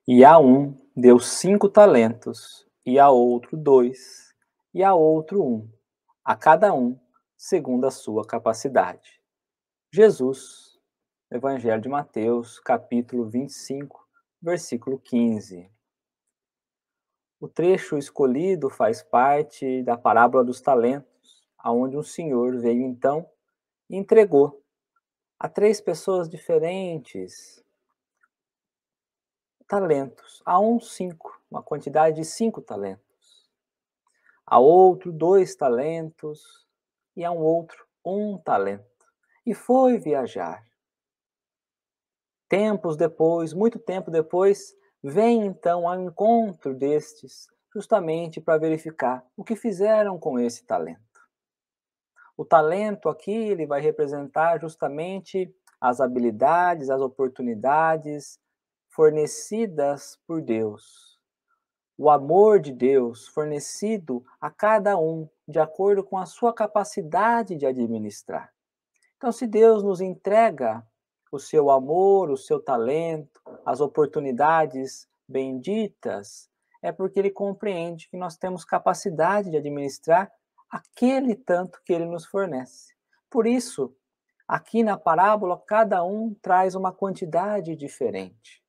E a um deu 5 talentos, e a outro 2, e a outro 1, a cada um segundo a sua capacidade. Jesus, Evangelho de Mateus, capítulo 25, versículo 15. O trecho escolhido faz parte da parábola dos talentos, aonde um senhor veio então e entregou a 3 pessoas diferentes talentos. A um 5, uma quantidade de 5 talentos. A outro 2 talentos e a um outro 1 talento. E foi viajar. Tempos depois, muito tempo depois, vem então ao encontro destes, justamente para verificar o que fizeram com esse talento. O talento aqui ele vai representar justamente as habilidades, as oportunidades fornecidas por Deus. O amor de Deus fornecido a cada um de acordo com a sua capacidade de administrar. Então, se Deus nos entrega o seu amor, o seu talento, as oportunidades benditas, é porque Ele compreende que nós temos capacidade de administrar aquele tanto que Ele nos fornece. Por isso, aqui na parábola, cada um traz uma quantidade diferente.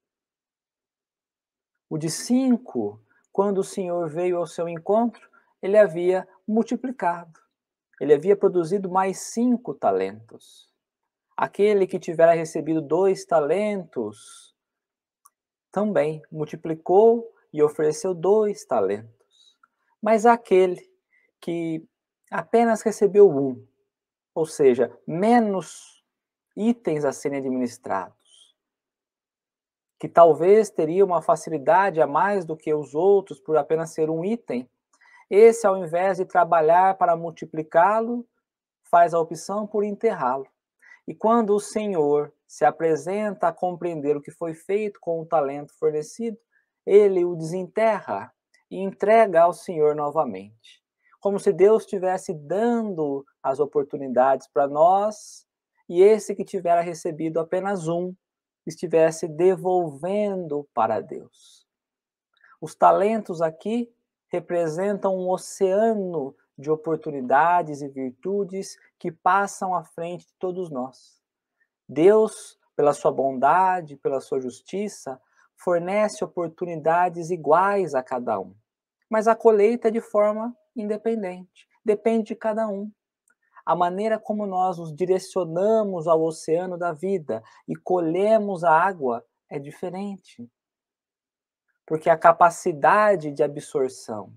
O de 5, quando o Senhor veio ao seu encontro, ele havia multiplicado. Ele havia produzido mais 5 talentos. Aquele que tivera recebido 2 talentos também multiplicou e ofereceu 2 talentos. Mas aquele que apenas recebeu 1, ou seja, menos itens a serem administrados, que talvez teria uma facilidade a mais do que os outros por apenas ser um item, esse, ao invés de trabalhar para multiplicá-lo, faz a opção por enterrá-lo. E quando o Senhor se apresenta a compreender o que foi feito com o talento fornecido, ele o desenterra e entrega ao Senhor novamente. Como se Deus estivesse dando as oportunidades para nós e esse que tivera recebido apenas 1 estivesse devolvendo para Deus. Os talentos aqui representam um oceano de oportunidades e virtudes que passam à frente de todos nós. Deus, pela sua bondade, pela sua justiça, fornece oportunidades iguais a cada um. Mas a colheita é de forma independente, depende de cada um. A maneira como nós nos direcionamos ao oceano da vida e colhemos a água é diferente. Porque a capacidade de absorção,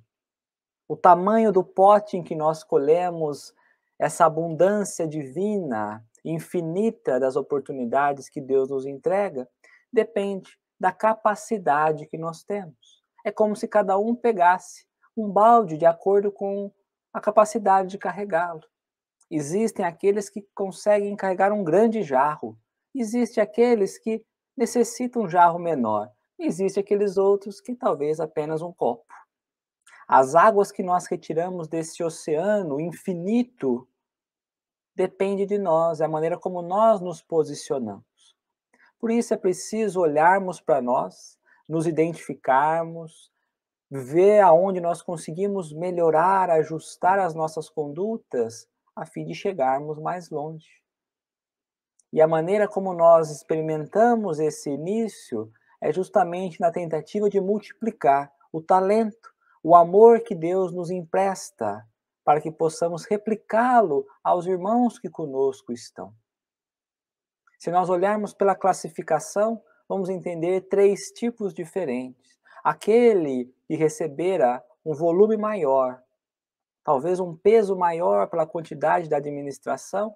o tamanho do pote em que nós colhemos essa abundância divina, infinita das oportunidades que Deus nos entrega, depende da capacidade que nós temos. É como se cada um pegasse um balde de acordo com a capacidade de carregá-lo. Existem aqueles que conseguem carregar um grande jarro, existem aqueles que necessitam um jarro menor, existem aqueles outros que talvez apenas um copo. As águas que nós retiramos desse oceano infinito depende de nós, é a maneira como nós nos posicionamos. Por isso é preciso olharmos para nós, nos identificarmos, ver aonde nós conseguimos melhorar, ajustar as nossas condutas, a fim de chegarmos mais longe. E a maneira como nós experimentamos esse início é justamente na tentativa de multiplicar o talento, o amor que Deus nos empresta, para que possamos replicá-lo aos irmãos que conosco estão. Se nós olharmos pela classificação, vamos entender 3 tipos diferentes. Aquele que recebera um volume maior, talvez um peso maior pela quantidade da administração,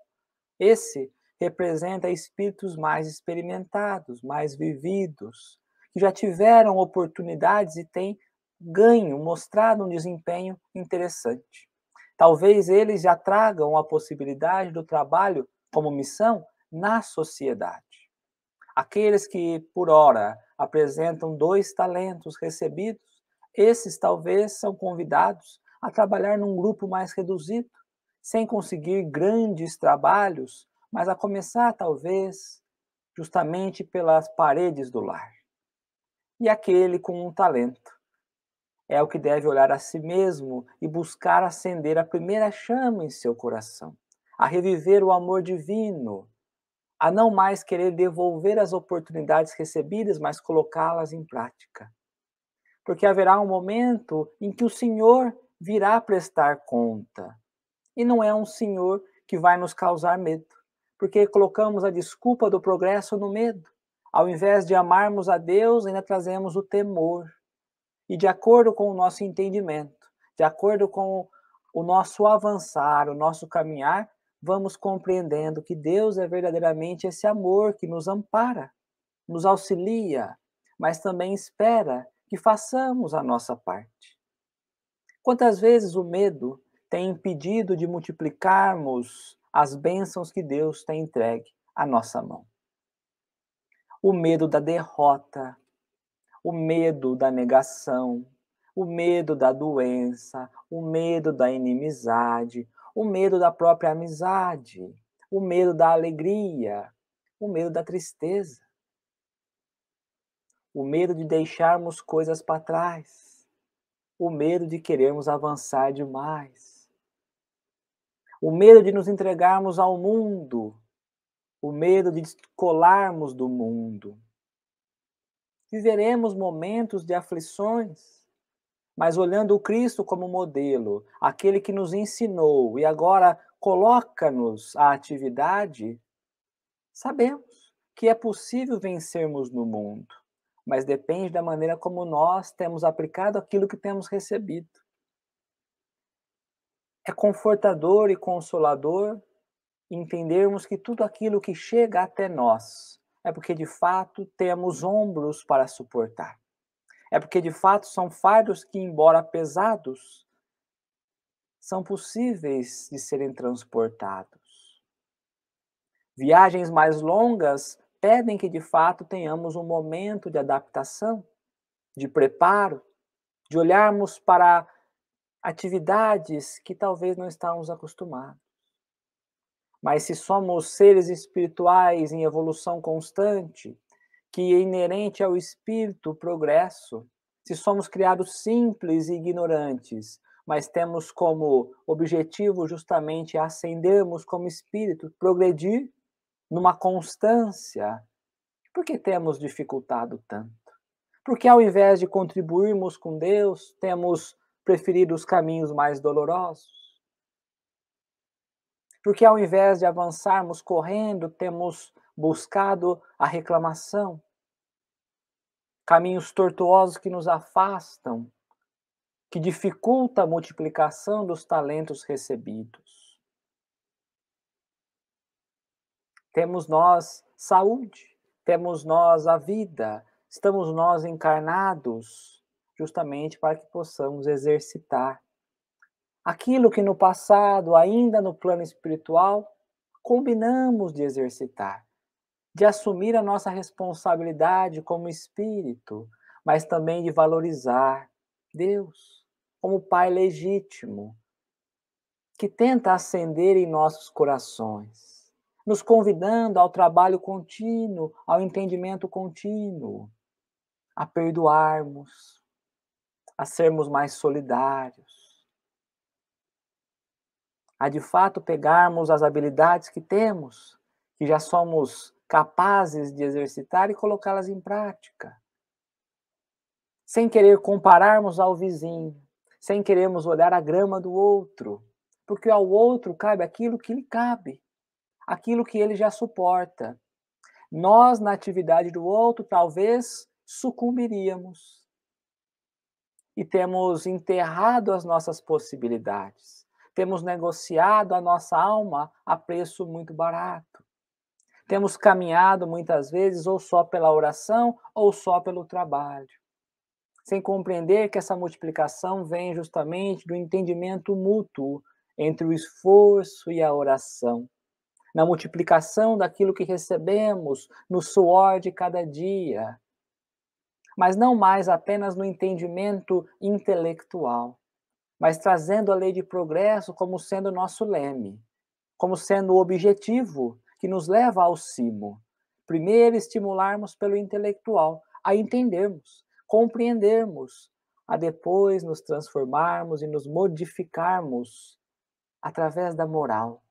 esse representa espíritos mais experimentados, mais vividos, que já tiveram oportunidades e têm ganho, mostrado um desempenho interessante. Talvez eles já tragam a possibilidade do trabalho como missão na sociedade. Aqueles que, por ora, apresentam 2 talentos recebidos, esses talvez são convidados a trabalhar num grupo mais reduzido, sem conseguir grandes trabalhos, mas a começar, talvez, justamente pelas paredes do lar. E aquele com um talento é o que deve olhar a si mesmo e buscar acender a primeira chama em seu coração, a reviver o amor divino, a não mais querer devolver as oportunidades recebidas, mas colocá-las em prática. Porque haverá um momento em que o Senhor virá prestar conta. E não é um Senhor que vai nos causar medo, porque colocamos a desculpa do progresso no medo. Ao invés de amarmos a Deus, ainda trazemos o temor. E de acordo com o nosso entendimento, de acordo com o nosso avançar, o nosso caminhar, vamos compreendendo que Deus é verdadeiramente esse amor que nos ampara, nos auxilia, mas também espera que façamos a nossa parte. Quantas vezes o medo tem impedido de multiplicarmos as bênçãos que Deus tem entregue à nossa mão? O medo da derrota, o medo da negação, o medo da doença, o medo da inimizade, o medo da própria amizade, o medo da alegria, o medo da tristeza, o medo de deixarmos coisas para trás, o medo de querermos avançar demais, o medo de nos entregarmos ao mundo, o medo de descolarmos do mundo. Viveremos momentos de aflições, mas olhando o Cristo como modelo, aquele que nos ensinou e agora coloca-nos à atividade, sabemos que é possível vencermos no mundo, mas depende da maneira como nós temos aplicado aquilo que temos recebido. É confortador e consolador entendermos que tudo aquilo que chega até nós é porque de fato temos ombros para suportar. É porque de fato são fardos que, embora pesados, são possíveis de serem transportados. Viagens mais longas pedem que de fato tenhamos um momento de adaptação, de preparo, de olharmos para atividades que talvez não estávamos acostumados. Mas se somos seres espirituais em evolução constante, que é inerente ao espírito o progresso, se somos criados simples e ignorantes, mas temos como objetivo justamente ascendermos como espírito, progredir numa constância, por que temos dificultado tanto? Porque ao invés de contribuirmos com Deus, temos preferido os caminhos mais dolorosos? Porque ao invés de avançarmos correndo, temos buscado a reclamação, caminhos tortuosos que nos afastam, que dificulta a multiplicação dos talentos recebidos. Temos nós saúde, temos nós a vida, estamos nós encarnados justamente para que possamos exercitar aquilo que no passado, ainda no plano espiritual, combinamos de exercitar, de assumir a nossa responsabilidade como espírito, mas também de valorizar Deus como Pai legítimo, que tenta acender em nossos corações, nos convidando ao trabalho contínuo, ao entendimento contínuo, a perdoarmos, a sermos mais solidários, a de fato pegarmos as habilidades que temos, que já somos capazes de exercitar e colocá-las em prática. Sem querer compararmos ao vizinho, sem querermos olhar a grama do outro, porque ao outro cabe aquilo que lhe cabe, aquilo que ele já suporta. Nós, na atividade do outro, talvez sucumbiríamos e temos enterrado as nossas possibilidades. Temos negociado a nossa alma a preço muito barato. Temos caminhado muitas vezes ou só pela oração ou só pelo trabalho, sem compreender que essa multiplicação vem justamente do entendimento mútuo entre o esforço e a oração, na multiplicação daquilo que recebemos no suor de cada dia, mas não mais apenas no entendimento intelectual, mas trazendo a lei de progresso como sendo nosso leme, como sendo o objetivo que nos leva ao cimo. Primeiro, estimularmos pelo intelectual, a entendermos compreendermos, a depois nos transformarmos e nos modificarmos através da moral,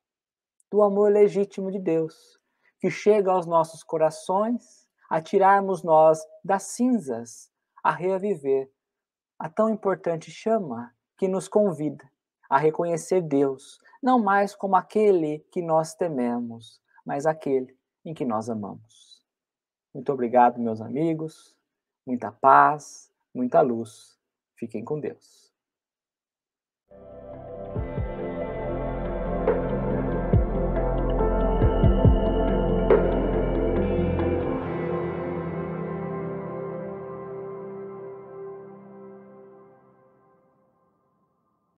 do amor legítimo de Deus, que chega aos nossos corações a tirarmos nós das cinzas, a reaviver a tão importante chama que nos convida a reconhecer Deus, não mais como aquele que nós tememos, mas aquele em que nós amamos. Muito obrigado, meus amigos. Muita paz, muita luz. Fiquem com Deus.